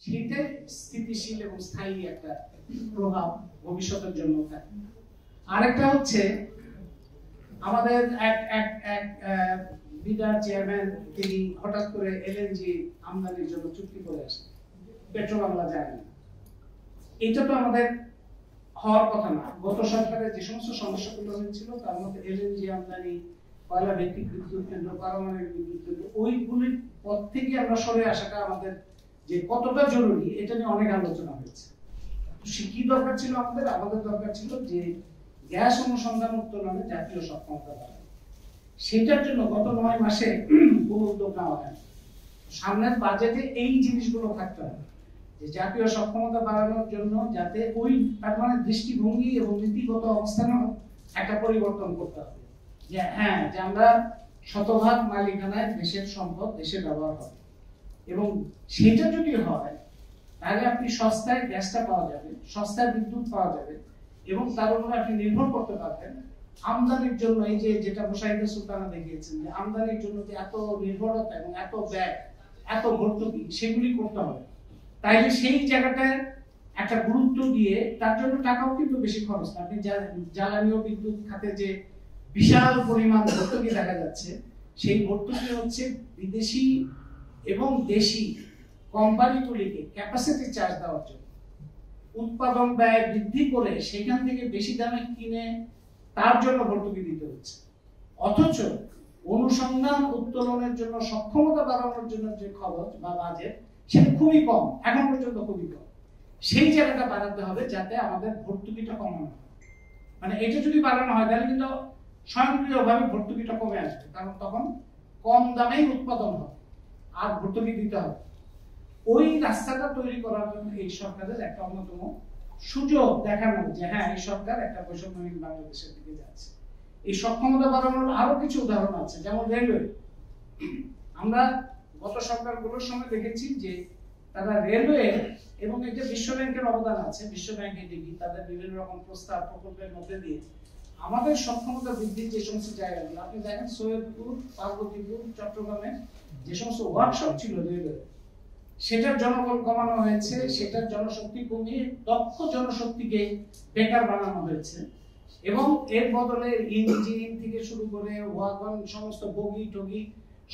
সেটাই স্থিতিশীল এবং স্থায়ী একটা প্রভাব ভবিষ্যতের জন্য থাকে। আরেকটা হচ্ছে আমাদের এক বিডার চেয়ারম্যান তিনি হঠাৎ করে এলএনজি আমদানির জন্য চুক্তি করে আসেন, পেট্রো বাংলা যায় না। এটা তো আমাদের হওয়ার কথা না। গত সরকারের যে সমস্ত সমস্যাগুলো হয়েছিল তার মধ্যে এলএনজি আমদানি, কয়লা ভিত্তিক বিদ্যুৎ কেন্দ্র, পারমাণবিক বিদ্যুৎ কেন্দ্র, ওইগুলির পথ থেকে আমরা সরে আসাটা আমাদের যে কতটা জরুরি এটা নিয়ে অনেক আলোচনা হয়েছে। কি দরকার ছিল আমাদের? আমাদের দরকার ছিল যে গ্যাস অনুসন্ধান উত্তোলনে জাতীয় সক্ষমতা বাড়ানো। সেটার জন্য গত 9 মাসে কোনো উদ্যোগ নেওয়া হয়। সামনের বাজেটে এই জিনিসগুলো থাকতে হবে যে জাতীয় সক্ষমতা বাড়ানোর জন্য যাতে ওই তার মানে দৃষ্টিভঙ্গি এবং নীতিগত অবস্থানও একটা পরিবর্তন করতে হবে, যে হ্যাঁ যে আমরা শতভাগ মালিকানায় দেশের সম্পদ দেশে ব্যবহার হবে, এবং সেটা যদি হয় তাহলে আপনি সস্তায় গ্যাসটা পাওয়া যাবে, সস্তায় বিদ্যুৎ পাওয়া যাবে, এবং তার উপরে আপনি নির্ভর করতে পারবেন। আমদানির জন্য এই যে যেটা মুশাহিদা সুলতানা দেখিয়েছেন যে আমদানির জন্য যে এত নির্ভরতা এবং এত ব্যয়, এত ভর্তুকি, সেগুলি করতে হবে। তাইলে সেই জায়গাটায় একটা গুরুত্ব দিয়ে, তার জন্য টাকাও কিন্তু বেশি খরচ না। আপনি জ্বালানি ও বিদ্যুৎ খাতে যে বিশাল পরিমাণ ভর্তুকি দেখা যাচ্ছে, সেই ভর্তুকি হচ্ছে বিদেশি এবং দেশি কোম্পানিগুলিকে ক্যাপাসিটি চার্জ দেওয়ার জন্য, উৎপাদন ব্যয় বৃদ্ধি করে সেখান থেকে বেশি দামে কিনে তার জন্য ভর্তুকি দিতে হচ্ছে। অথচ অনুসন্ধান উত্তোলনের জন্য সক্ষমতা বাড়ানোর জন্য যে খরচ বা বাজেট সেটা খুবই কম, এখন পর্যন্ত খুবই কম। সেই জায়গাটা বাড়াতে হবে যাতে আমাদের ভর্তুকিটা কমানো হয়। মানে এটা যদি বাড়ানো হয় তাহলে কিন্তু স্বয়ংক্রিয়ভাবে ভর্তুকিটা কমে আসবে, কারণ তখন কম দামেই উৎপাদন হবে আর ভর্তুকি দিতে হবে। ওই রাস্তাটা তৈরি করার জন্য এই সরকারের একটা অন্যতম সুযোগ দেখানো যে হ্যাঁ এই সরকার একটা বৈষম্যহীন বাংলাদেশের দিকে যাচ্ছে। এই সক্ষমতা বাড়ানোর আরো কিছু উদাহরণ আছে, যেমন রেলওয়ে। আমরা গত সরকারগুলোর সময় দেখেছি যে তারা রেলওয়ে, এবং এটা বিশ্ব ব্যাংকের অবদান আছে, বিশ্ব ব্যাংক এডিবি তাদের বিভিন্ন রকম প্রস্তাব প্রকল্পের মধ্যে দিয়ে আমাদের সক্ষমতা বৃদ্ধির যে সমস্ত জায়গাগুলো আপনি দেখেন, সৈয়দপুর, পার্বতীপুর, চট্টগ্রামে যে সমস্ত ওয়ার্কশপ ছিল রেলওয়ে, সেটার জনবল কমানো হয়েছে, সেটার জনশক্তি কমিয়ে দক্ষ জনশক্তিকে বেকার বানানো হয়েছে, এবং এর বদলে ইঞ্জিন থেকে শুরু করে ওয়াগন, সমস্ত বগি টগি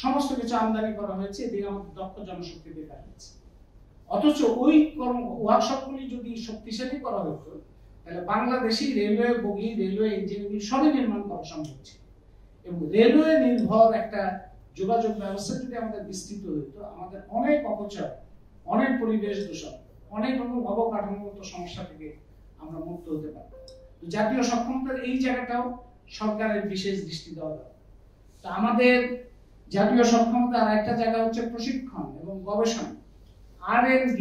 সমস্ত কিছু আমদানি করা হয়েছে, এদিকে আমাদের দক্ষ জনশক্তি বেকার হয়েছে। অথচ ওই ওয়ার্কশপগুলি যদি শক্তিশালী করা হতো তাহলে বাংলাদেশি রেলওয়ে বগি, রেলওয়ে ইঞ্জিনগুলি সবই নির্মাণ করা সম্ভব ছিল, এবং রেলওয়ে নির্ভর একটা যোগাযোগ ব্যবস্থা যদি আমাদের বিস্তৃত হতো, আমাদের অনেক অপচয়, অনেক পরিবেশ দূষণ, অনেক রকম অবকাঠামোগত সমস্যা থেকে আমরা মুক্ত হতে পারতাম। তো জাতীয় সক্ষমতার এই জায়গাটাও সরকারের বিশেষ দৃষ্টি দেওয়া দরকার। তো আমাদের জাতীয় সক্ষমতার একটা জায়গা হচ্ছে প্রশিক্ষণ এবং গবেষণা, R&D,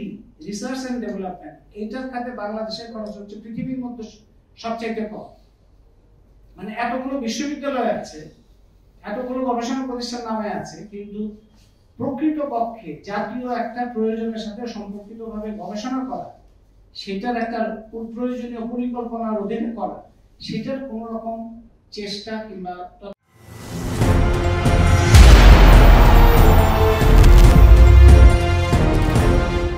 রিসার্চ এন্ড ডেভেলপমেন্ট। এইটার খাতে বাংলাদেশের খরচ হচ্ছে পৃথিবীর মধ্যে সবচেয়ে কম। মানে এতগুলো বিশ্ববিদ্যালয় আছে, এতগুলো গবেষণা প্রতিষ্ঠান নামে আছে, কিন্তু প্রকৃতপক্ষে জাতীয় একটা প্রয়োজনের সাথে সম্পর্কিতভাবে গবেষণা করা, সেটার একটা প্রয়োজনীয় পরিকল্পনার অধীনে করা, সেটার কোন রকম চেষ্টা কিংবা